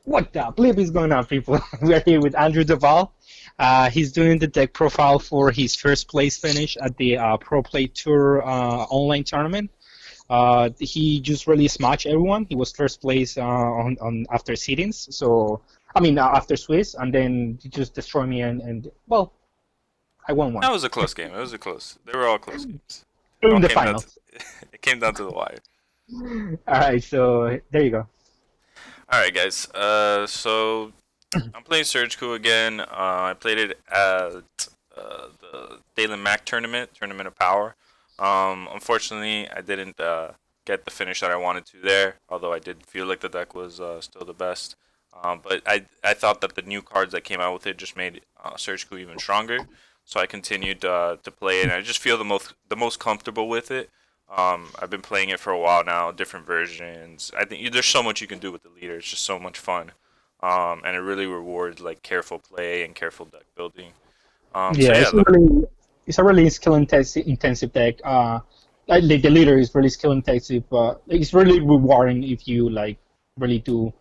What the blip is going on, people? We're here with Andrew Dovale. He's doing the deck profile for his first place finish at the Pro Play Tour online tournament. He just really smashed everyone. He was first place on after seedings. So I mean after Swiss, and then he just destroyed me and well, I won one That was a close game. It was a close. They were all close games. It all in the came down to finals. it came down to the wire. All right, so there you go. All right, guys. So I'm playing SurgeKu again. I played it at the Dalen Mac Tournament of Power. Unfortunately, I didn't get the finish that I wanted to there. Although I did feel like the deck was still the best. But I thought that the new cards that came out with it just made SurgeKu even stronger. So I continued to play it, and I just feel the most comfortable with it. I've been playing it for a while now, different versions. I think there's so much you can do with the leader. It's just so much fun, and it really rewards like careful play and careful deck building. So Yeah, yeah, look, it's a really skill intensive deck. The leader is really skill intensive, but it's really rewarding if you like really do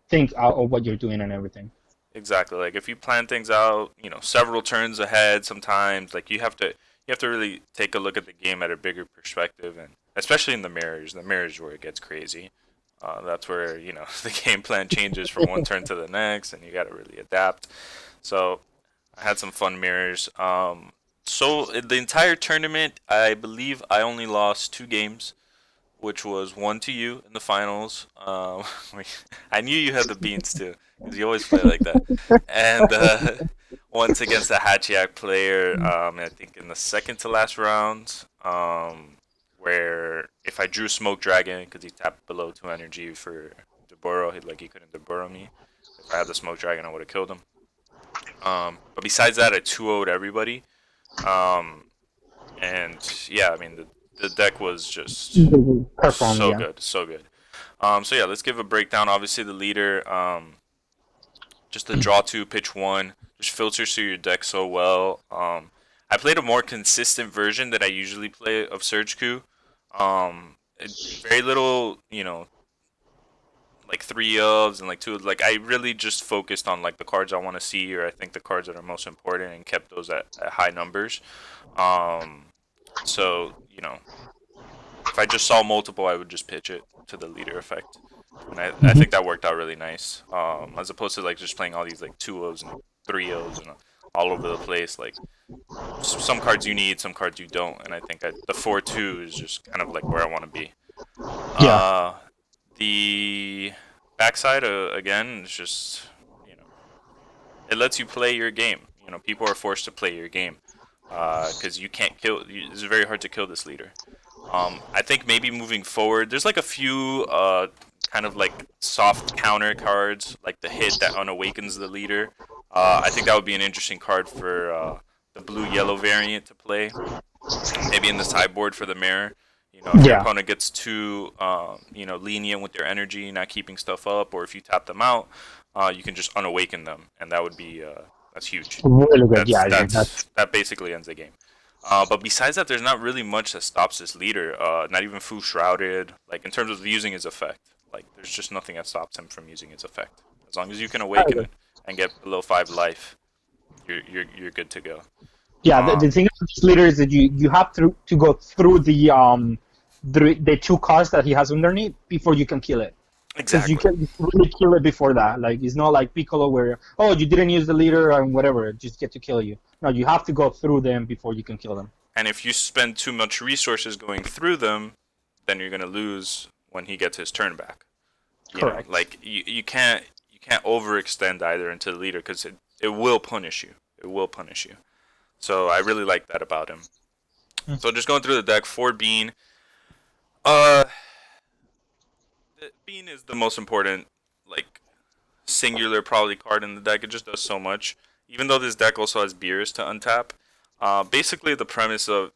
think out of what you're doing and everything. exactly. Like if you plan things out, several turns ahead. Sometimes like you have to really take a look at the game at a bigger perspective, and especially in the mirrors. The mirrors where it gets crazy. That's where the game plan changes from one turn to the next, and you got to really adapt. So I had some fun mirrors. So in the entire tournament, I believe I only lost two games, which was one to you in the finals. I knew you had the beans too, because you always play like that. And once against a Hachiak player, I think in the second to last round, where if I drew Smoke Dragon, because he tapped below 2 energy for Deboro, he couldn't Deboro me. If I had the Smoke Dragon, I would have killed him. But besides that, I 2-0'd everybody. Um, and yeah, I mean the deck was just Perform, so yeah. good, so good. So yeah, let's give a breakdown. Obviously, the leader, just the draw two, pitch one, just filters through your deck so well. I played a more consistent version that I usually play of SurgeKu. Very little, like three ofs and like two. Like I really just focused on like the cards I want to see, or I think the cards that are most important, and kept those at high numbers. Um, so if I just saw multiple, I would just pitch it to the leader effect, and I think Hmm. that worked out really nice. As opposed to like just playing all these like 2-0s and 3-0s and all over the place. Like some cards you need, some cards you don't, and I think the 4-2 is just kind of like where I want to be. Yeah. Uh, the backside again is just you know it lets you play your game. People are forced to play your game because you can't kill. It's very hard to kill this leader. I think maybe moving forward, there's like a few kind of like soft counter cards, like the hit that unawakens the leader. I think that would be an interesting card for the blue yellow variant to play. Maybe in the sideboard for the mirror. If your Yeah. opponent gets too, lenient with their energy, not keeping stuff up, or if you tap them out, you can just unawaken them, and that would be that's huge. Really good. That's Yeah, that's that's that basically ends the game. But besides that, there's not really much that stops this leader. Not even Fu Shrouded. Like in terms of using his effect, like there's just nothing that stops him from using his effect. As long as you can very awaken good. it and get below 5 life, you're good to go. Yeah, the Um, thing about this leader is that you have to go through the two cards that he has underneath before you can kill it. Because you exactly. can really kill it before that. Like it's not like Piccolo where you didn't use the leader and whatever, just get to kill you. No, you have to go through them before you can kill them. And if you spend too much resources going through them, then you're gonna lose when he gets his turn back. Correct. Like you can't overextend either into the leader because it will punish you. It will punish you. So I really like that about him. So just going through the deck, for Bean. Uh, Bean is the most important, like singular probably card in the deck. It just does so much. Even though this deck also has beers to untap. Basically the premise of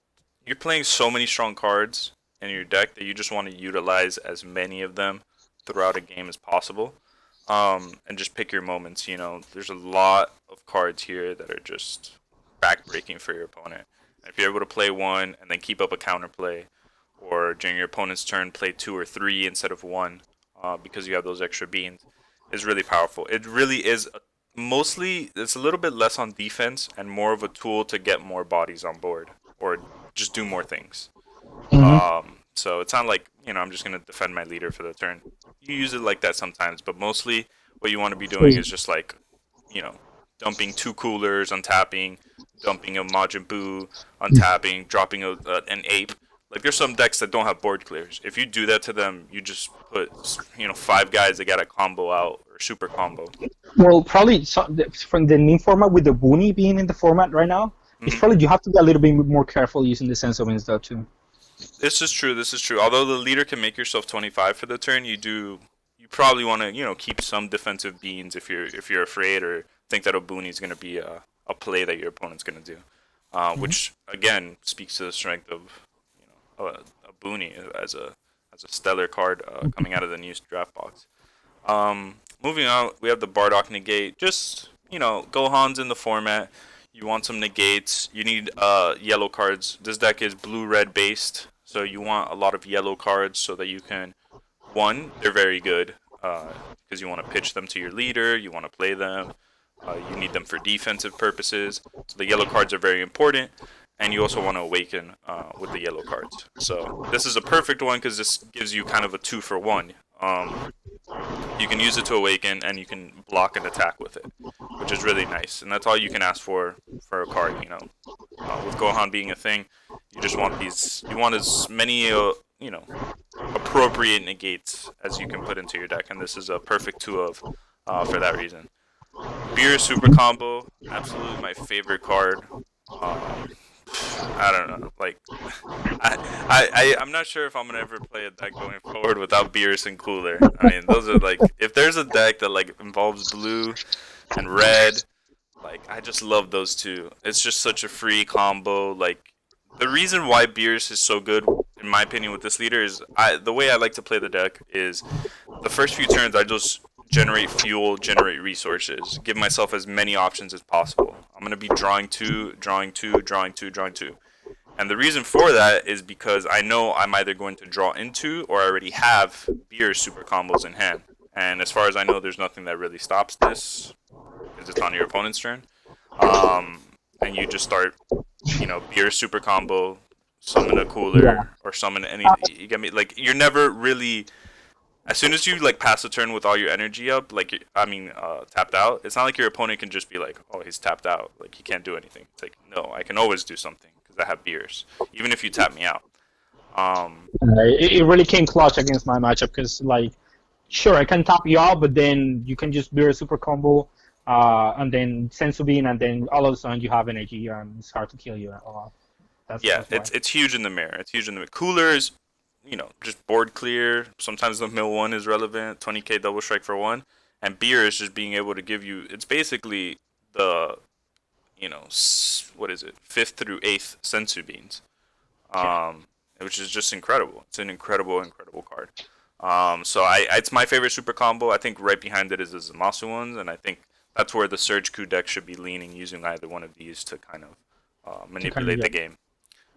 you're playing so many strong cards in your deck that you just want to utilize as many of them throughout a game as possible. And just pick your moments. There's a lot of cards here that are just backbreaking for your opponent. And if you're able to play one and then keep up a counterplay, or during your opponent's turn play two or three instead of one, because you have those extra beans, is really powerful. It really is. Mostly, it's a little bit less on defense and more of a tool to get more bodies on board or just do more things. Hmm. So it's not like, I'm just gonna defend my leader for the turn. You use it like that sometimes, but mostly what you want to be doing is just like, you know, dumping two coolers, untapping, dumping a Majin Buu, untapping, dropping an ape. Like there's some decks that don't have board clears. If you do that to them, you just put, five guys that got a combo out or super combo. Well, probably from the main format with the Boonie being in the format right now, it's Hmm. probably you have to be a little bit more careful using the sense of though too. This is true. This is true. Although the leader can make yourself 25 for the turn, you probably want to keep some defensive beans if you're afraid or think that Obuni is going to be a play that your opponent's going to do, Hmm. which again speaks to the strength of Obuni as a stellar card coming out of the new draft box. Moving on, we have the Bardock negate. Just Gohan's in the format. You want some negates. You need yellow cards. This deck is blue-red based, so you want a lot of yellow cards so that you can. One, they're very good because you want to pitch them to your leader. You want to play them. You need them for defensive purposes. So the yellow cards are very important, and you also want to awaken with the yellow cards. So this is a perfect one because this gives you kind of a 2-for-1. You can use it to awaken, and you can block and attack with it, which is really nice. And that's all you can ask for a card. With Gohan being a thing, you just want these. You want as many appropriate negates as you can put into your deck, and this is a perfect two of for that reason. Beer Super Combo, absolutely my favorite card. Um, I don't know, like I'm not sure if I'm gonna ever play a deck going forward without Beerus and Cooler. I mean, those are like if there's a deck that like involves blue and red, like I just love those two. It's just such a free combo. Like the reason why Beerus is so good, in my opinion, with this leader is the way I like to play the deck is the first few turns I just generate fuel, generate resources, give myself as many options as possible. I'm gonna be drawing two, drawing two, drawing two, drawing two. And the reason for that is because I know I'm either going to draw into or I already have beer super combos in hand. And as far as I know, there's nothing that really stops this because it's on your opponent's turn. Um, and you just start, beer super combo, summon a Yeah. cooler, or summon any. You get me? Like you're never really. As soon as you like pass a turn with all your energy up, tapped out. It's not like your opponent can just be like, "Oh, he's tapped out. Like he can't do anything." It's like, no, I can always do something because I have beers, even if you tap me out. Um, It really came clutch against my matchup because, like, sure, I can tap you out, but then you can just do a super combo, and then Sensu Bean, and then all of a sudden you have energy, and it's hard to kill you. yeah, That's why. it's huge in the mirror. It's huge in the mirror. Coolers, just board clear. Sometimes the mill one is relevant. 20k double strike for one, and beer is just being able to give you. It's basically the what is it, fifth through eighth sensu beans, Yeah. which is just incredible. It's an incredible, incredible card. So it's my favorite super combo. I think right behind it is the Zamasu ones, and I think that's where the SurgeKu deck should be leaning, using either one of these to kind of To kind of manipulate the game.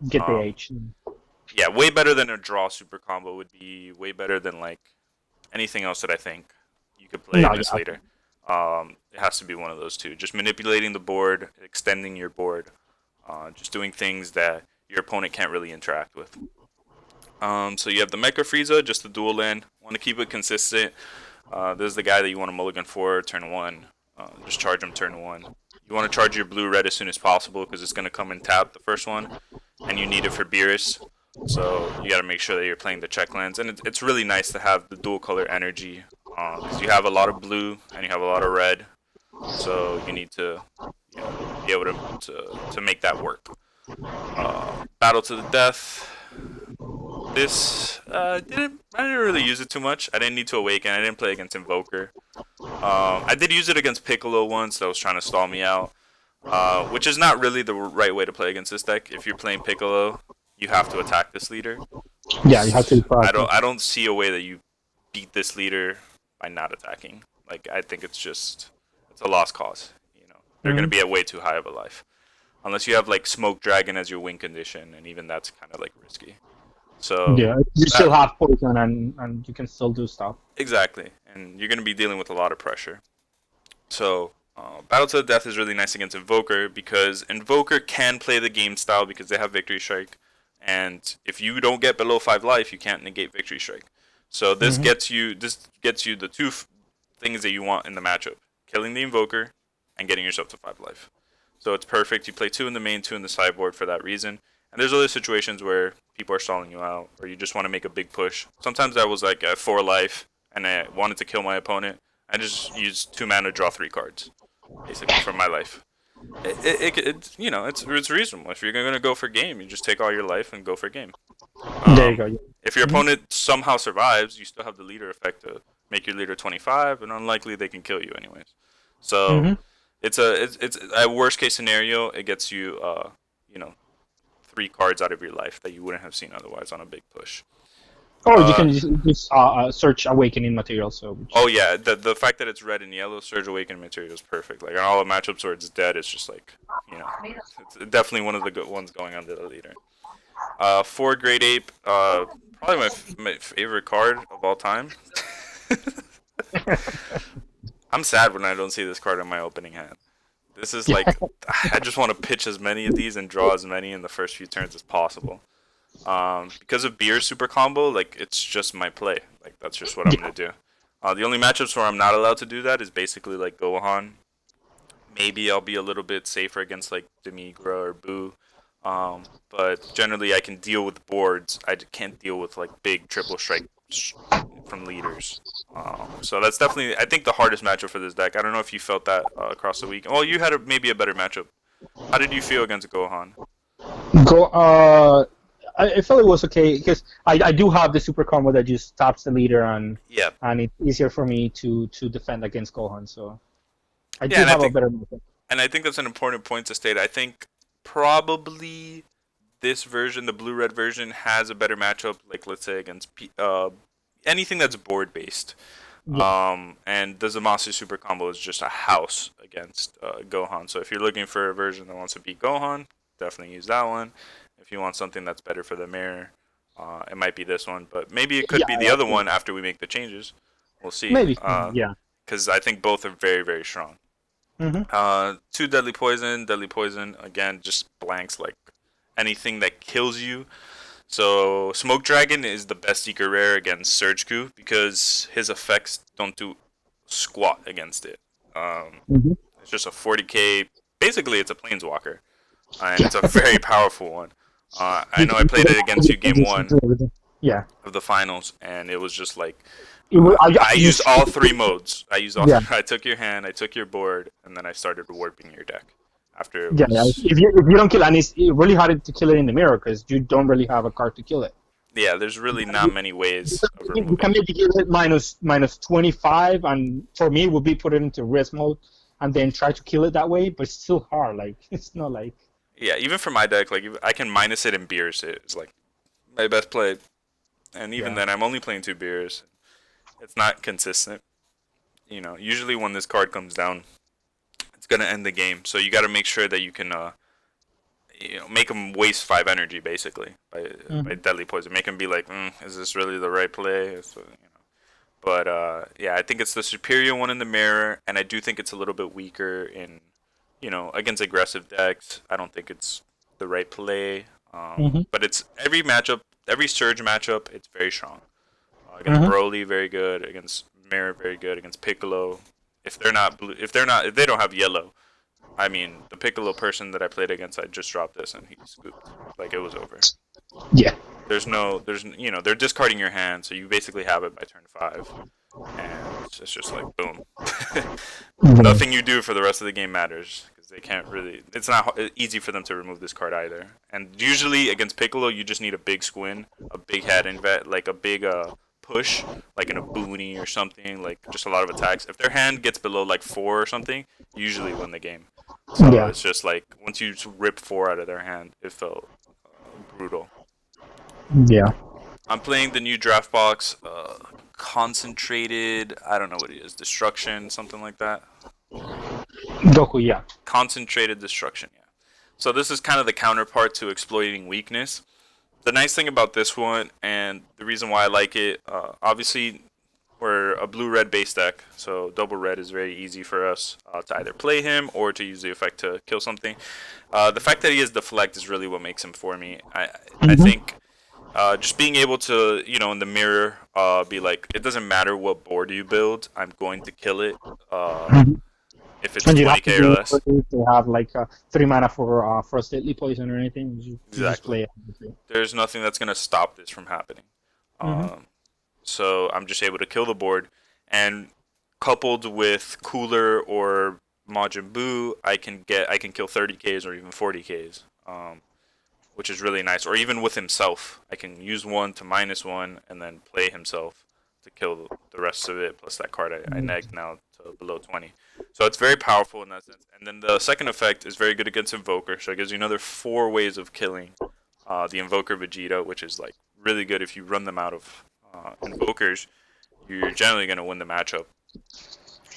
get the Um, H. yeah, way better than a draw super combo would be way better than like anything else that I think you could play No, in this yeah. later. It has to be one of those two. Just manipulating the board, extending your board, just doing things that your opponent can't really interact with. So you have the Mecha Frieza, just the dual land. Want to keep it consistent. This is the guy that you want to mulligan for turn one. Just charge him turn one. You want to charge your blue red as soon as possible because it's going to come and tap the first one, and you need it for Beerus. So you got to make sure that you're playing the check lands, and it's really nice to have the dual color energy because you have a lot of blue and you have a lot of red. So you need to be able to make that work. Battle to the death. This I didn't really use it too much. I didn't need to awaken. I didn't play against Invoker. I did use it against Piccolo once that was trying to stall me out, which is not really the right way to play against this deck. If you're playing Piccolo, you have to attack this leader. Yeah, you have to be I proactive. don't see a way that you beat this leader by not attacking. Like I think it's a lost cause. They're gonna Mhm. be at way too high of a life unless you have like Smoke Dragon as your win condition, and even that's kind of like risky. So Yeah, you still that, have poison and you can still do stuff. exactly, and you're going to be dealing with a lot of pressure. So Battle to the Death is really nice against Invoker because Invoker can play the game style because they have Victory Strike, and if you don't get below 5 life, you can't negate Victory Strike. So Hmm. this gets you the things that you want in the matchup: killing the Invoker and getting yourself to 5 life. So it's perfect. You play 2 in the main, 2 in the sideboard for that reason. And there's other situations where people are stalling you out, or you just want to make a big push. Sometimes I was like at 4 life and I wanted to kill my opponent. I just used 2 mana, draw 3 cards, basically from my life. It's reasonable. If you're gonna go for game, you just take all your life and go for game. There you go. Yeah. If your Hmm. opponent somehow survives, you still have the leader effect to make your leader 25, and unlikely they can kill you anyways. So Hmm. it's a worst case scenario. It gets you you know 3 cards out of your life that you wouldn't have seen otherwise on a big push. Or you Uh, can just search awakening material. So oh yeah, the fact that it's red and yellow, Surge Awakening material is perfect. Like on all the matchups where it's dead, it's just like it's definitely one of the good ones going under the leader. 4 Great Ape, probably my favorite card of all time. I'm sad when I don't see this card in my opening hand. This is yeah, like, I just want to pitch as many of these and draw as many in the first few turns as possible. Because of Beer's super combo, like it's just my play. Like that's just what I'm yeah, gonna do. The only matchups where I'm not allowed to do that is basically like Gohan. Maybe I'll be a little bit safer against like Demigra or Boo. But generally I can deal with boards. I can't deal with like big triple strike from leaders. So that's definitely, I think, the hardest matchup for this deck. I don't know if you felt that across the week. Well, you had maybe a better matchup. How did you feel against Gohan? go. I felt it was okay because I do have the super combo that just stops the leader Yeah, and it's easier for me to defend against Gohan. So I yeah, do have a better matchup. and I think that's an important point to state. I think probably this version, the blue red version, has a better matchup. Like let's say against anything that's board based. Yeah, And the Zamasu super combo is just a house against Gohan. So if you're looking for a version that wants to beat Gohan, definitely use that one. If you want something that's better for the mirror, it might be this one. But maybe it could yeah, be the other one after we make the changes. We'll see. maybe. Yeah. Because I think both are very, very strong. Hmm. 2 Deadly Poison. Deadly Poison, again, just blanks like anything that kills you. So Smoke Dragon is the best Seeker Rare against SurgeKu because his effects don't do squat against it. Hmm. It's just a 40k. Basically, it's a Planeswalker, and it's a very powerful one. I know I played it against you game one Yeah. of the finals, and it was just like I I used use all 3 modes. I used all. yeah. I took your hand, I took your board, and then I started warping your deck. After it Yeah, yeah. was, If you don't kill, and it's really hard to kill it in the mirror because you don't really have a card to kill it. yeah, there's really not many ways of You removing can it. maybe kill it minus 25, and for me, it would be put it into risk mode and then try to kill it that way. But it's still hard. Like it's not like Yeah, even for my deck, like I can minus it and beers it. It's like my best play, and even yeah, then, I'm only playing 2 beers. It's not consistent. Usually when this card comes down, it's gonna end the game. So you got to make sure that you can, make them waste 5 energy basically by hmm, deadly poison. Make them be like, is this really the right play? But yeah, I think it's the superior one in the mirror, and I do think it's a little bit weaker in, against aggressive decks. I don't think it's the right play. hmm, But it's every matchup, every Surge matchup, it's very strong. Against hmm, Broly, very good. Against Mirror, very good. Against Piccolo, if they're not blue, if they don't have yellow. I mean, the Piccolo person that I played against, I just dropped this and he scooped. Like it was over. yeah, They're discarding your hand, so you basically have it by turn 5, and it's just like boom. yeah, Nothing you do for the rest of the game matters because they can't really. It's not easy for them to remove this card either. And usually against Piccolo, you just need a big squin, a big head invet, like a big push, like an Aboon or something, like just a lot of attacks. If their hand gets below like 4 or something, you usually win the game. So yeah, it's just like once you rip 4 out of their hand, it felt brutal. yeah. I'm playing the new draft box, concentrated. I don't know what it is, destruction, something like that. Goku, yeah. Concentrated destruction. Yeah. So this is kind of the counterpart to exploiting weakness. the nice thing about this one, and the reason why I like it, obviously we're a blue-red base deck, so double red is very easy for us to either play him or to use the effect to kill something. The fact that he has deflect is really what makes him for me. I Mm-hmm. think just being able to, in the mirror, be like, it doesn't matter what board you build, I'm going to kill it. Mm-hmm. If it's And you have to 20k or do less. it to have like 3 mana for deadly poison or anything. You just Exactly. play it. There's nothing that's gonna stop this from happening. Mm-hmm. Um, so I'm just able to kill the board, and coupled with Cooler or Majin Buu, I can kill 30Ks or even 40Ks, which is really nice. Or even with himself, I can use one to -1 and then play himself to kill the rest of it. Plus that card I negged now to below 20. So it's very powerful in that sense. And then the second effect is very good against Invoker, so it gives you another 4 ways of killing the Invoker Vegeta, which is like really good if you run them out of Invokers. You're generally going to win the matchup.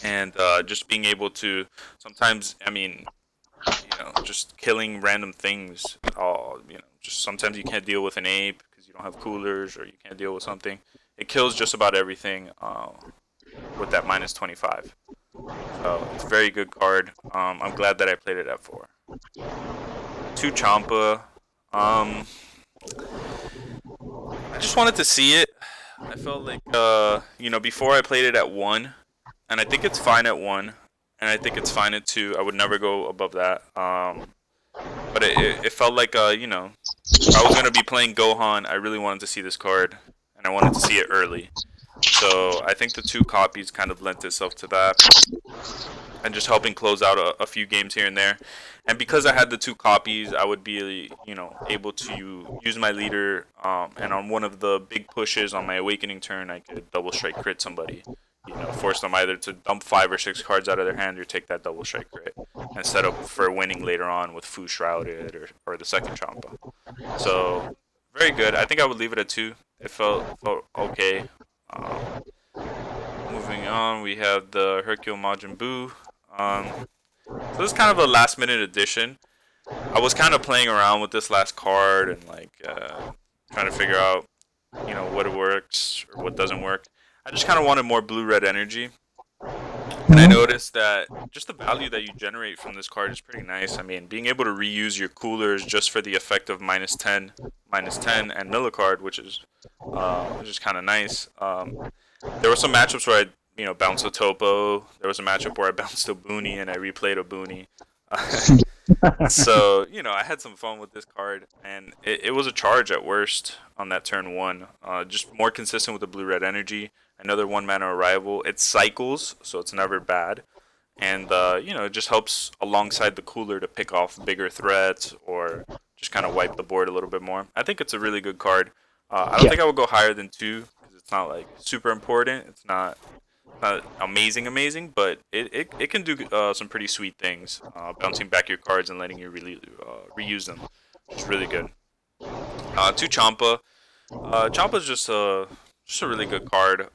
And just being able to sometimes, I mean, just killing random things. Just sometimes you can't deal with an ape because you don't have coolers, or you can't deal with something. It kills just about everything with that -25. So it's a very good card. I'm glad that I played it at 4. 2 Champa. Um, I just wanted to see it. I felt like before I played it at 1, and I think it's fine at 1, and I think it's fine at 2. I would never go above that. But it felt like if I was gonna be playing Gohan, I really wanted to see this card, and I wanted to see it early. So I think the 2 copies kind of lent itself to that, and just helping close out a few games here and there. And because I had the 2 copies, I would be able to use my leader, and on one of the big pushes on my awakening turn, I could double strike crit somebody. Force them either to dump 5 or 6 cards out of their hand or take that double strike crit, and set up for winning later on with Fu Shrouded or the second Champa. So very good. I think I would leave it at 2. It felt okay. Um, Moving on, we have the Hercule Majin Buu. So this is kind of a last minute addition. I was kind of playing around with this last card and trying to figure out what it works or what doesn't work. I just kind of wanted more blue red energy, and I Mm-hmm. noticed that just the value that you generate from this card is pretty nice. I mean, being able to reuse your coolers just for the effect of -10, and Millicard, which is kind of nice. There were some matchups where I bounced a Topo. There was a matchup where I bounced a Boonie and I replayed a Boonie. So I had some fun with this card, and it was a charge at worst on that turn 1. Just more consistent with the blue red energy. Another 1 mana arrival. It cycles, so it's never bad, and it just helps alongside the cooler to pick off bigger threats or just kind of wipe the board a little bit more. I think it's a really good card. I don't Yeah. think I would go higher than 2 because it's not like super important. It's not amazing, but it can do some pretty sweet things, bouncing back your cards and letting you really reuse them, which is really good. 2 Champa. Champa's just a really good card.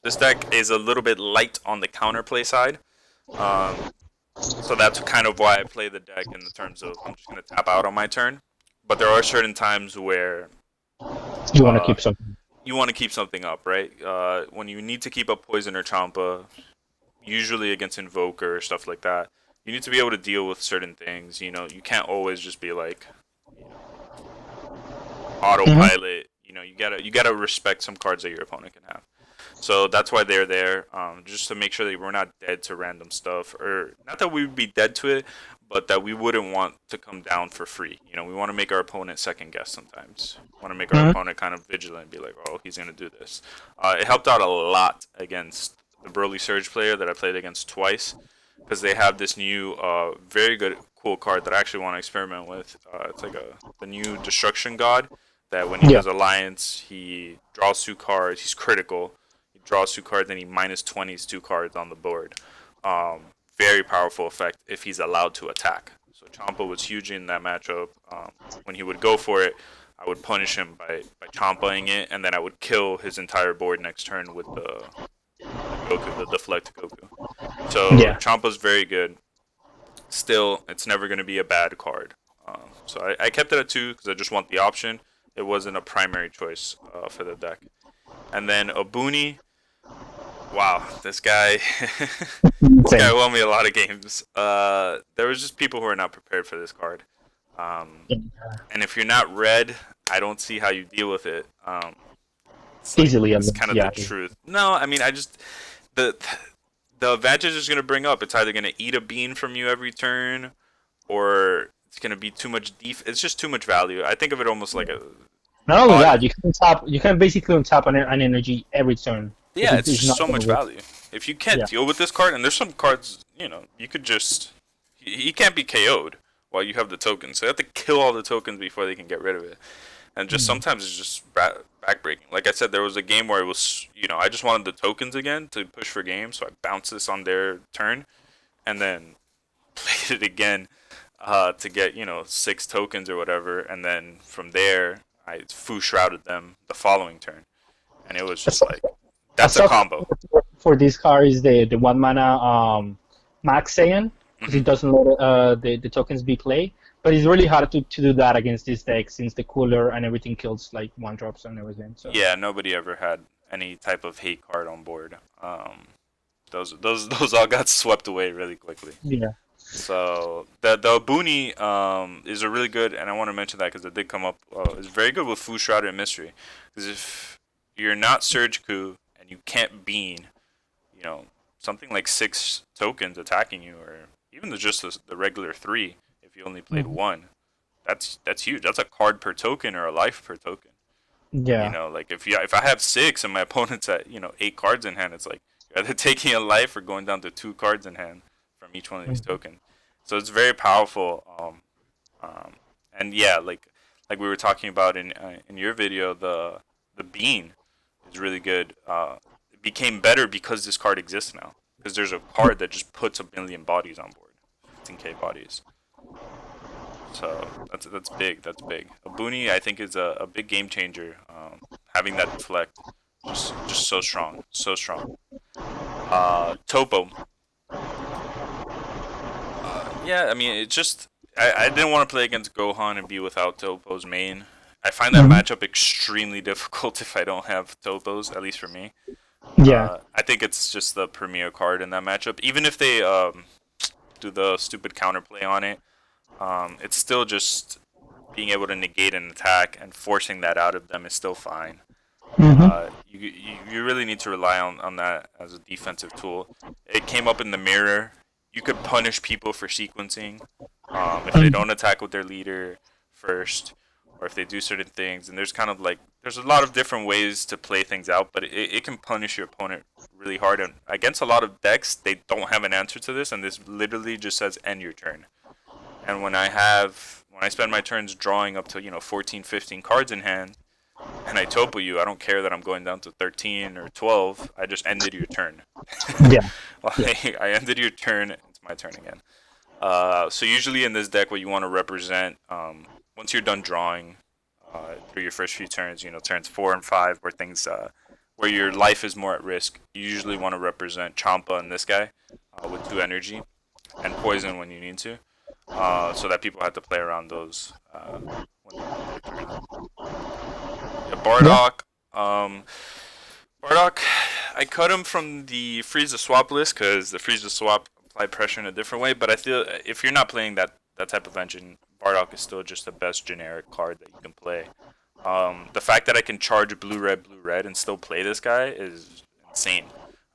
This deck is a little bit light on the counterplay side, um, so that's kind of why I play the deck in the terms of I'm just gonna tap out on my turn. But there are certain times where You want to uh, keep something. you want to keep something up, right? When you need to keep up Poison or Champa, usually against Invoker or stuff like that, you need to be able to deal with certain things. You can't always just be like, you know, Mm-hmm. autopilot. You gotta respect some cards that your opponent can have. So that's why they're there, just to make sure that we're not dead to random stuff, or not that we would be dead to it, but that we wouldn't want to come down for free. We want to make our opponent second guess sometimes. We want to make our Mm-hmm. opponent kind of vigilant, and be like, oh, he's gonna do this. It helped out a lot against the Broly Surge player that I played against twice, because they have this new, very good, cool card that I actually want to experiment with. It's like the new Destruction God. That when he Yeah. does Alliance, he draws 2 cards. He's critical. He draws 2 cards, then he -20s 2 cards on the board. Very powerful effect if he's allowed to attack. So Champa was huge in that matchup. When he would go for it, I would punish him by Champaing it, and then I would kill his entire board next turn with the Goku, the deflect Goku. So Yeah. Champa's very good. Still, it's never going to be a bad card. So I kept it at 2 because I just want the option. It wasn't a primary choice for the deck. And then Aboon, wow, this guy, this guy Insane. won me a lot of games. There was just people who are not prepared for this card. Um, Yeah. and if you're not red, I don't see how you deal with it. It's like Easily, I it's mean, kind of the yeah. truth. No, I mean I just the the advantage is gonna bring up. It's either gonna eat a bean from you every turn, or it's gonna be too much It's just too much value. I think of it almost like a Not only bot. that, you can basically untap an energy every turn because Yeah, it's it's just not so gonna much waste. value. If you can't Yeah. deal with this card, and there's some cards, you could just he can't be KO'd while you have the tokens. So you have to kill all the tokens before they can get rid of it. And just Mm. sometimes it's just backbreaking. Like I said, there was a game where it was, I just wanted the tokens again to push for game, so I bounced this on their turn, and then played it again to get 6 tokens or whatever, and then from there I Fu shrouded them the following turn, and it was A just soft, like a that's a soft combo. for this card is the 1 mana Max Saiyan because Hmm. it doesn't let the tokens be played. But it's really hard to do that against this deck since the cooler and everything kills like 1 drops and everything. So Yeah, nobody ever had any type of hate card on board. Those all got swept away really quickly. yeah. So the Booney is a really good, and I want to mention that because it did come up. It's very good with Fu Shrouded and Mystery. Because if you're not SurgeKu and you can't bean, you know, something like 6 tokens attacking you, or even just the regular 3, if you only played Mhm. one, that's huge. That's a card per token or a life per token. Yeah. Like if I have 6 and my opponent's at 8 cards in hand, it's like you're either taking a life or going down to 2 cards in hand from each one of these Mhm. tokens. So it's very powerful. And yeah, like we were talking about in your video, the bean is really good. It became better because this card exists now. Because there's a card that just puts a million bodies on board, 15k bodies. So that's big. That's big. A Booney, I think, is a big game changer. Having that deflect, just so strong, so strong. Topo. Yeah, I mean, it just I didn't want to play against Gohan and be without Topo's main. I find that Mhm. matchup extremely difficult if I don't have Topo's, at least for me. Yeah. I think it's just the premier card in that matchup. Even if they do the stupid counterplay on it, it's still just being able to negate an attack and forcing that out of them is still fine. Hmm. You really need to rely on that as a defensive tool. It came up in the mirror. You could punish people for sequencing if they don't attack with their leader first, or if they do certain things. And there's kind of like there's a lot of different ways to play things out, but it can punish your opponent really hard. And against a lot of decks, they don't have an answer to this, and this literally just says end your turn. And when I spend my turns drawing up to 14, 15 cards in hand, and I topo you, I don't care that I'm going down to 13 or 12. I just ended your turn. Yeah. Yeah. I ended your turn. It's my turn again. So usually in this deck, what you want to represent, once you're done drawing through your first few turns, turns 4 and 5, where your life is more at risk, you usually want to represent Champa and this guy with 2 energy and poison when you need to, so that people have to play around those when they end their turn. Yeah, Yeah. Bardock, I cut him from the freeze the swap list because the freeze the swap apply pressure in a different way. But I feel if you're not playing that type of engine, Bardock is still just the best generic card that you can play. The fact that I can charge blue red, and still play this guy is insane.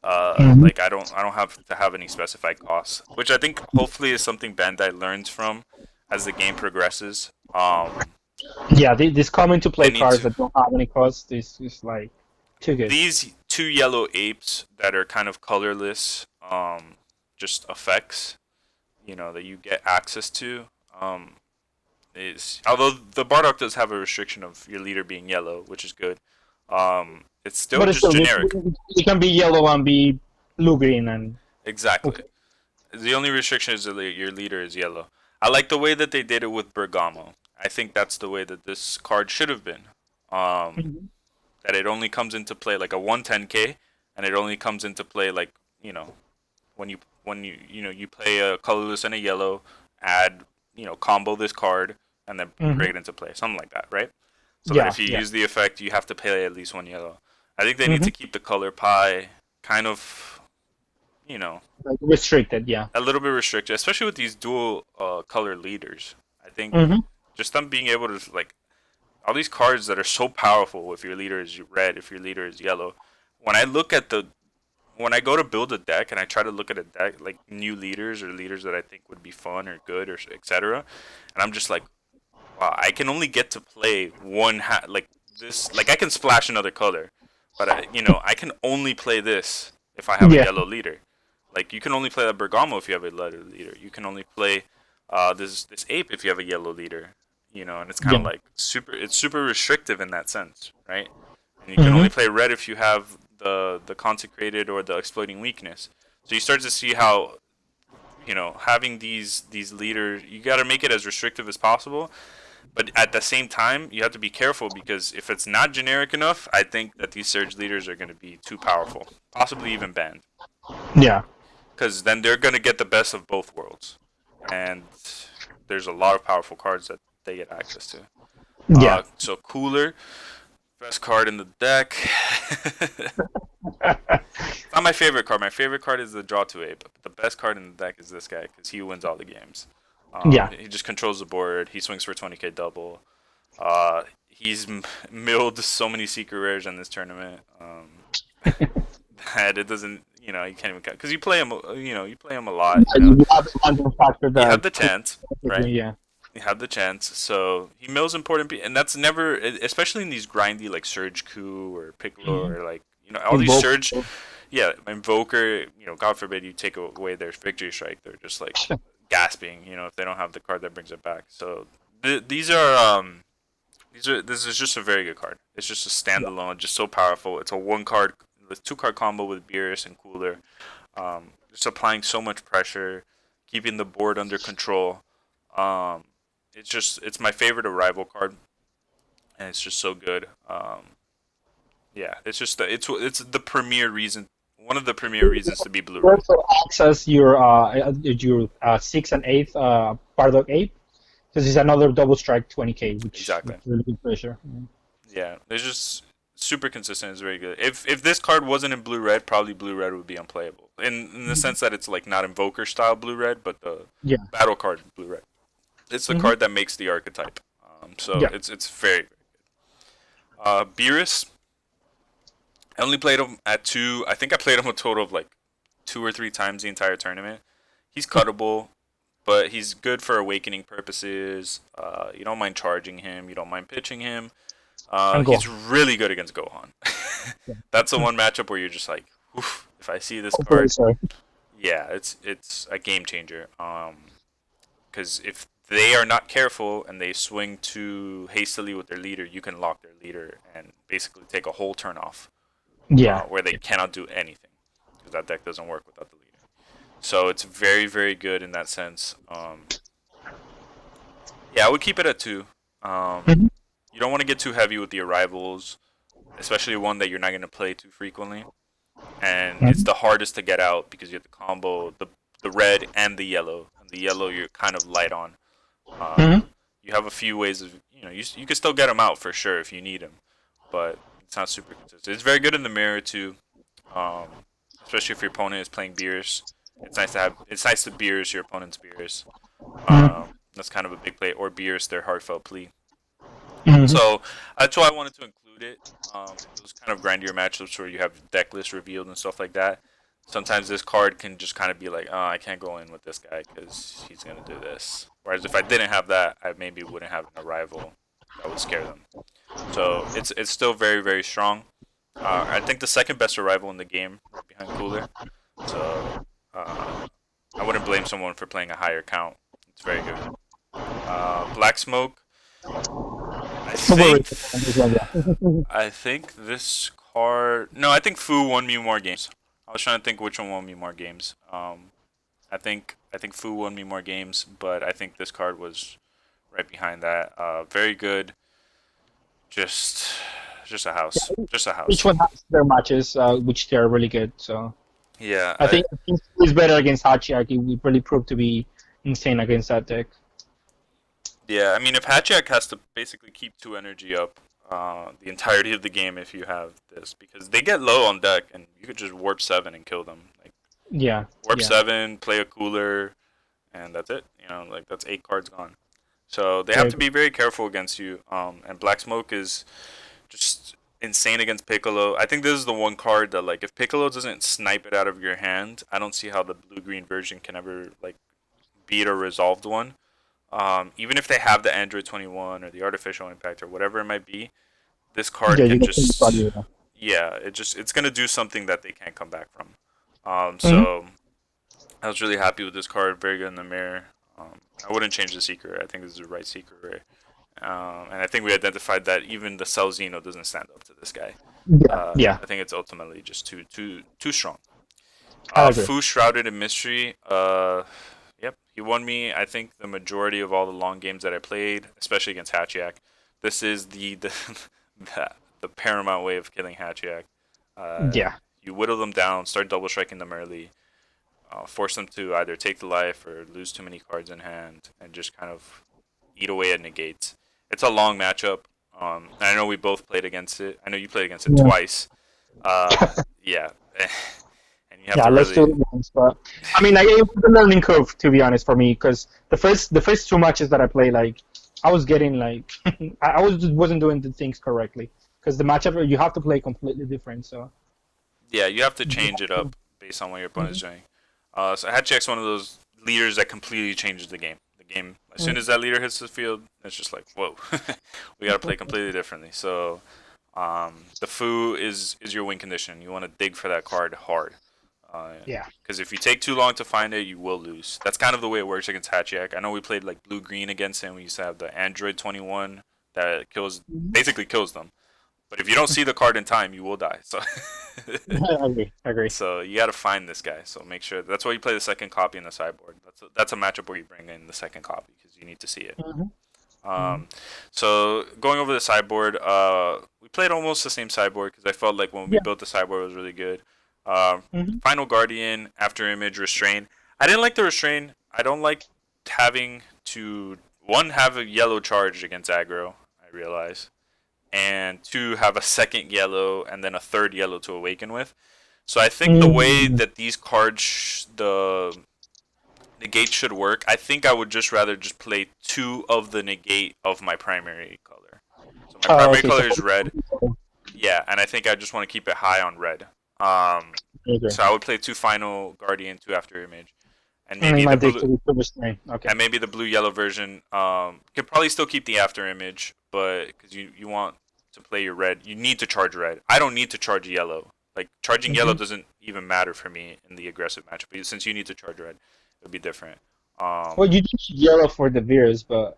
Hmm. Like I don't have to have any specified costs, which I think hopefully is something Bandai learns from as the game progresses. Yeah. This coming to They play need cards to that don't have any cost is like too good. these 2 yellow apes that are kind of colorless, just effects, that you get access to. Um, is although the Bardock does have a restriction of your leader being yellow, which is good. It's still But it's just still, generic. it can be yellow and be blue green and Exactly. okay. The only restriction is that your leader is yellow. I like the way that they did it with Bergamo. I think that's the way that this card should have been. Um, Mhm. that it only comes into play like a 110k, and it only comes into play like when you play a colorless and a yellow, add combo this card, and then bring Mhm. it into play, something like that, right? so that Yeah, if you yeah. use the effect, you have to play at least one yellow. I think they need Hmm. to keep the color pie kind of, you know, Like restricted, yeah. a little bit restricted, especially with these dual color leaders. I think Hmm. just them being able to like all these cards that are so powerful. If your leader is red, if your leader is yellow, when I look at the when I go to build a deck and I try to look at a deck like new leaders or leaders that I think would be fun or good or etc., and I'm just like, wow, I can only get to play like this. Like I can splash another color, but I can only play this if I have a Yeah. yellow leader. Like you can only play that Bergamo if you have a yellow leader. You can only play this ape if you have a yellow leader. And it's kind Yeah. of like it's super restrictive in that sense, right? And you can Hmm. only play red if you have the consecrated or the exploiting weakness. So you start to see how having these leaders, you got to make it as restrictive as possible, but at the same time, you have to be careful because if it's not generic enough, I think that these surge leaders are going to be too powerful, possibly even banned, Yeah. because then they're going to get the best of both worlds, and there's a lot of powerful cards that they get access to. Yeah. So Cooler, best card in the deck. It's not my favorite card. My favorite card is the Draw to Ape. But the best card in the deck is this guy because he wins all the games. Yeah. He just controls the board. He swings for 20k double. He's milled so many secret rares in this tournament that it doesn't, you can't even count because you play him. You play him a lot. You have the random factor You have that the chance, right? yeah. You have the chance. So he mills important, and that's never, especially in these grindy like SurgeKu or Piccolo or like all these Invoke. Surge. Yeah, Invoker. God forbid you take away their Victory Strike, they're just like gasping. If they don't have the card that brings it back. So this is just a very good card. It's just a Yeah. standalone, just so powerful. It's a one card, with 2 card combo with Beerus and Cooler. Just applying so much pressure, keeping the board under control. Um, it's my favorite arrival card, and it's just so good. Yeah, it's just it's the premier reason, one of the premier reasons to be blue red. Also access your 6 and 8 Bardock 8 because it's another double strike 20k, which Exactly. really good pressure. Yeah, it's just super consistent. It's very good. If this card wasn't in blue red, probably blue red would be unplayable. In the sense that it's like not Invoker style blue red, but the Yeah. battle card blue red. It's the Hmm. card that makes the archetype. So Yeah. it's very good. Beerus, I only played him at 2. I think I played him a total of like 2 or 3 times the entire tournament. He's cuttable, but he's good for awakening purposes. You don't mind charging him. You don't mind pitching him. And go. He's really good against Gohan. Yeah. That's the one matchup where you're just like, oof, if I see this Okay, card, sorry. yeah, it's a game changer. Because if they are not careful and they swing too hastily with their leader, you can lock their leader and basically take a whole turn off, Yeah. where they cannot do anything because that deck doesn't work without the leader. So it's very, very good in that sense. Yeah, I would keep it at 2. Mhm. You don't want to get too heavy with the arrivals, especially one that you're not going to play too frequently. And it's the hardest to get out because you have to combo the red and the yellow. And the yellow you're kind of light on. Mhm. You have a few ways of, you can still get them out for sure if you need them, but it's not super consistent. It's very good in the mirror too, um, especially if your opponent is playing Beerus. It's nice to Beerus your opponent's Beerus. Mhm. That's kind of a big play, or Beerus their heartfelt plea. Mhm. So that's why I wanted to include it. Those kind of grindier matchups where you have deck list revealed and stuff like that. Sometimes this card can just kind of be like, oh, I can't go in with this guy because he's gonna do this. Whereas if I didn't have that, I maybe wouldn't have an arrival that would scare them. So it's still very, very strong. I think the second best arrival in the game, right behind Cooler. So I wouldn't blame someone for playing a higher count. It's very good. Black Smoke. I think Overrated on this one, yeah. I think this card. No, I think Fu won me more games. I was trying to think which one won me more games. I think Fu won me more games, but I think this card was right behind that. Very good. Just just a house. Just a Each house. one has their matches, which they're really good. So Yeah. I think he's better against Hachiaki. He really proved to be insane against that deck. Yeah. I mean, if Hatchak has to basically keep 2 energy up, the entirety of the game if you have this, because they get low on deck and you could just warp 7 and kill them. Like Yeah, warp yeah. 7, play a cooler, and that's it. Like that's 8 cards gone. So they have Very to be very careful against you. And Black Smoke is just insane against Piccolo. I think this is the one card that, like, if Piccolo doesn't snipe it out of your hand, I don't see how the blue green version can ever like beat a resolved one. Even if they have the Android 21 or the Artificial Impact or whatever it might be, this card Yeah, you can got some just, value. yeah, it's gonna do something that they can't come back from. Mm-hmm. So I was really happy with this card. Very good in the mirror. I wouldn't change the secret. I think this is the right secret. And I think we identified that even the Cell Xeno doesn't stand up to this guy. Yeah, yeah. I think it's ultimately just too strong. I agree. Fu Shrouded in Mystery. Yep, he won me. I think the majority of all the long games that I played, especially against Hachiak. This is the paramount way of killing Hachiak. Yeah. You whittle them down, start double striking them early, force them to either take the life or lose too many cards in hand, and just kind of eat away at negates. It's a long matchup. I know we both played against it. I know you played against it Yeah. twice. Yeah, and you have Yeah, to let's do really. it once. But I mean, it was a learning curve, to be honest, for me, because the first two matches that I played, like I was getting like I was just wasn't doing the things correctly because the matchup you have to play completely different. So Yeah, you have to you change it have up to- based on what your opponent is Mhm. doing. So Hatchick's one of those leaders that completely changes the game. The game, as soon Mhm. as that leader hits the field, it's just like, whoa, we got to play completely differently. So the Fu is your win condition. You want to dig for that card hard. Yeah. Because if you take too long to find it, you will lose. That's kind of the way it works against Hatchiak. I know we played like blue green against him. We used to have the Android 21 that Mhm. basically kills them. But if you don't see the card in time, you will die. So I agree. I agree. so you got to find this guy. So make sure that's why you play the second copy in the sideboard. That's a matchup where you bring in the second copy because you need to see it. Mhm. Mhm. Um, so going over the sideboard, we played almost the same sideboard because I felt like when we Yeah. built the sideboard it was really good. Mhm. Final Guardian, After Image, Restrain. I didn't like the Restrain. I don't like having to one have a yellow charge against aggro. I realize, and two have a second yellow and then a third yellow to awaken with. So I think the way Mm. that these cards, the negate should work, I think I would just rather just play two of the negate of my primary color. So my Oh, primary okay. So color is red. Yeah, and I think I just want to keep it high on red. I agree. So I would play two Final Guardian, two After Image, and Mm, maybe my the dick blue to the restraint. Okay. and maybe the blue yellow version. Could probably still keep the After Image, but because you want to play your red, you need to charge red. I don't need to charge yellow. Like charging yellow Mhm. doesn't even matter for me in the aggressive matchup. But since you need to charge red, it would be different. Um, Well, you did yellow for the beers, but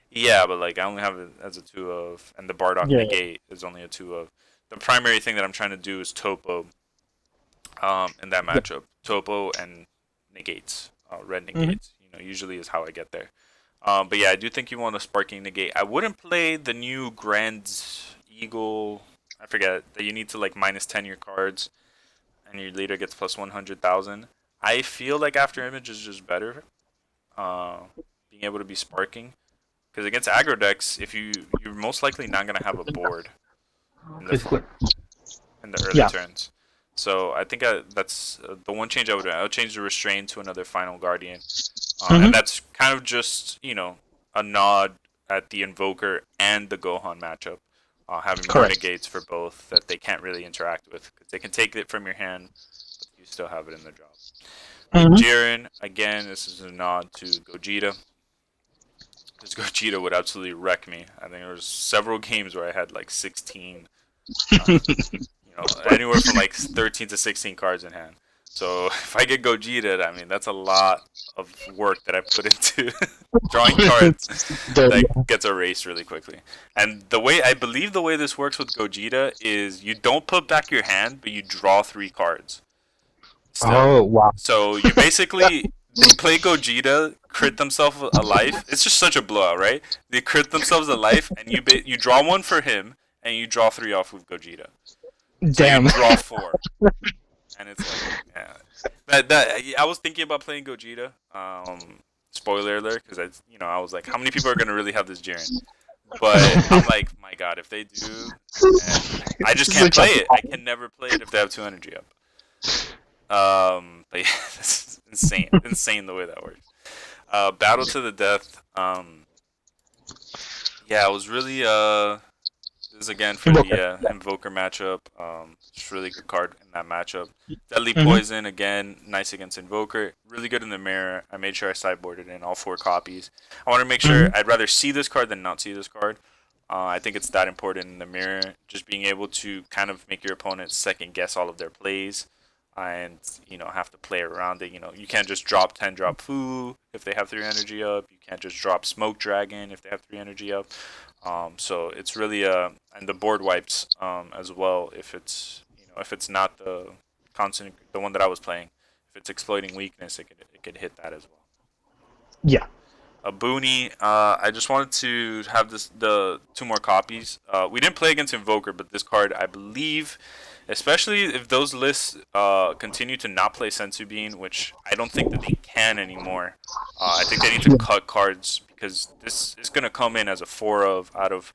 yeah, but like I only have it as a two of, and the Bardock yeah. negate is only a two of. The primary thing that I'm trying to do is topo. In that Yeah. matchup, topo and negates, red Mhm. negates. Usually is how I get there. But yeah, I do think you want a sparking negate. I wouldn't play the new Grand Eagle. I forget that you need to like -10 your cards, and your leader gets plus 100,000. I feel like After Image is just better. Uh, Being able to be sparking, because against aggro decks, if you're most likely not gonna have a board in the Basically. in the early Yeah. turns. So I think that's the one change I would do. I would change the Restrain to another Final Guardian. And Mhm. that's kind of just, a nod at the Invoker and the Gohan matchup, having more Correct. negates for both that they can't really interact with because they can take it from your hand, but you still have it in the drop. The Mhm. Jiren, again, this is a nod to Gogeta. Because Gogeta would absolutely wreck me. I think there was several games where I had like 16, anywhere from like 13 to 16 cards in hand. So if I get Gogeta, I mean that's a lot of work that I put into drawing cards that The- gets erased really quickly. And I believe the way this works with Gogeta is you don't put back your hand, but you draw 3 cards still. Oh wow. So you basically they play Gogeta, crit themselves a life. It's just such a blowout, right? They crit themselves a life, and you draw one for him, and you draw 3 off with Gogeta. So you Damn. draw 4, and it's like, yeah. That I was thinking about playing Gogeta. Spoiler alert, because I was like, how many people are gonna really have this Jiren? But I'm like, my God, if they do, and I just can't Such play a it. I can never play it if they have 2 energy up. But yeah, this is insane. Insane the way that works. Battle to the death. Yeah, it was really this is again for the Invoker. Yeah. Invoker matchup. It's a really good card in that matchup. Deadly Mm-hmm. Poison again, nice against Invoker. Really good in the mirror. I made sure I sideboarded in all 4 copies. I want to make sure Mm-hmm. I'd rather see this card than not see this card. I think it's that important in the mirror. Just being able to kind of make your opponent second guess all of their plays, and have to play around it. You can't just drop 10 drop Fu if they have 3 energy up. You can't just drop Smoke Dragon if they have 3 energy up. So it's really and the board wipes as well if it's not the constant the one that I was playing. If it's exploiting weakness, it could hit that as well. Yeah. A Booney. I just wanted to have the 2 more copies. We didn't play against Invoker, but this card, I believe, especially if those lists continue to not play Sensu Bean, which I don't think that they can anymore. I think they need to cut cards because this is gonna come in as a 4 of out of.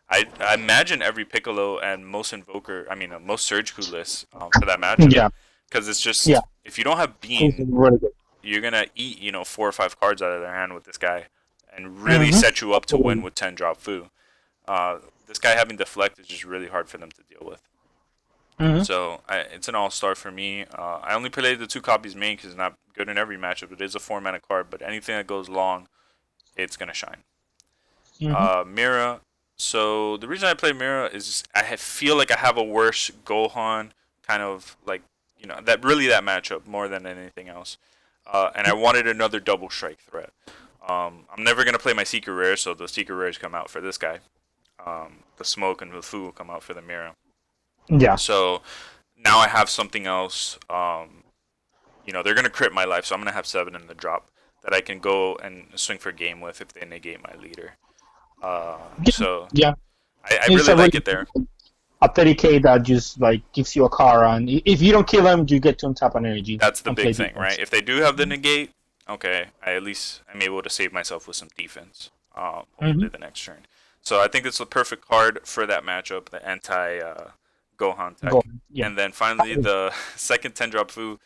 I imagine every Piccolo and most Invoker, most SurgeKu lists for that matchup, Yeah. because it's Yeah. just if you don't have It's Bean, really good. you're gonna eat 4 or 5 cards out of their hand with this guy, and really Mm-hmm. set you up to win with 10 drop Fu. This guy having deflect is just really hard for them to deal with. Mm-hmm. So it's an all-star for me. I only played the 2 copies main because it's not good in every matchup. It is a 4 mana card, but anything that goes long, it's gonna shine. Mm-hmm. Mira. So the reason I play Mira is feel like I have a worse Gohan kind of like that matchup more than anything else. And I wanted another double strike threat. I'm never gonna play my secret rare, so the secret rares come out for this guy. The smoke and the Fu will come out for the Mira. Yeah. So now I have something else. They're gonna crit my life, so I'm gonna have 7 in the drop that I can go and swing for game with if they negate my leader. So Yeah. I It's really a really like it there. a 30K that just like gives you a car, and if you don't kill him, you get to untap an energy That's the and play big thing, defense. right? If they do have the negate, okay, I at least am able to save myself with some defense. Mm-hmm. Hopefully the next turn. So I think it's the perfect card for that matchup, the anti Gohan Go. tech. Yeah. And then finally the second 10 drop Fu.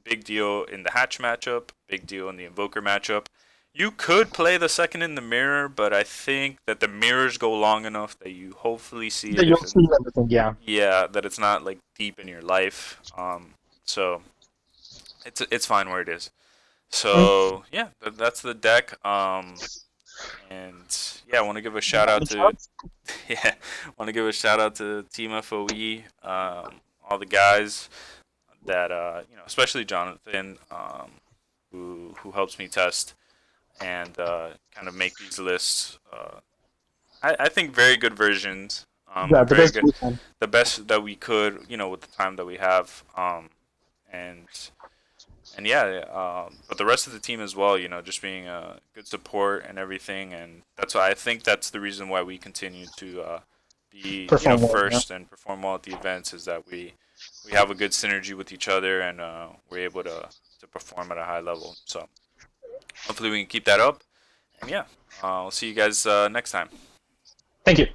Big deal in the Hatch matchup, big deal in the Invoker matchup. You could play the second in the mirror, but I think that the mirrors go long enough that you hopefully see Yeah, it you'll if it, see everything. Yeah. yeah, that it's not like deep in your life. So it's fine where it is. Mm-hmm. So yeah, that's the deck. And yeah, I want to give a shout out to yeah, want to give a shout out to Team FOE, all the guys that especially Jonathan, who helps me test and kind of make these lists. I think very good versions. Yeah, the Very best good, we can. the best that we could, with the time that we have. And yeah, but the rest of the team as well, just being good support and everything, and that's why I think that's the reason why we continue to be, Perform well. Yeah. first and perform well at the events is that we have a good synergy with each other, and we're able to perform at a high level. So hopefully we can keep that up, and yeah, we'll see you guys next time. Thank you.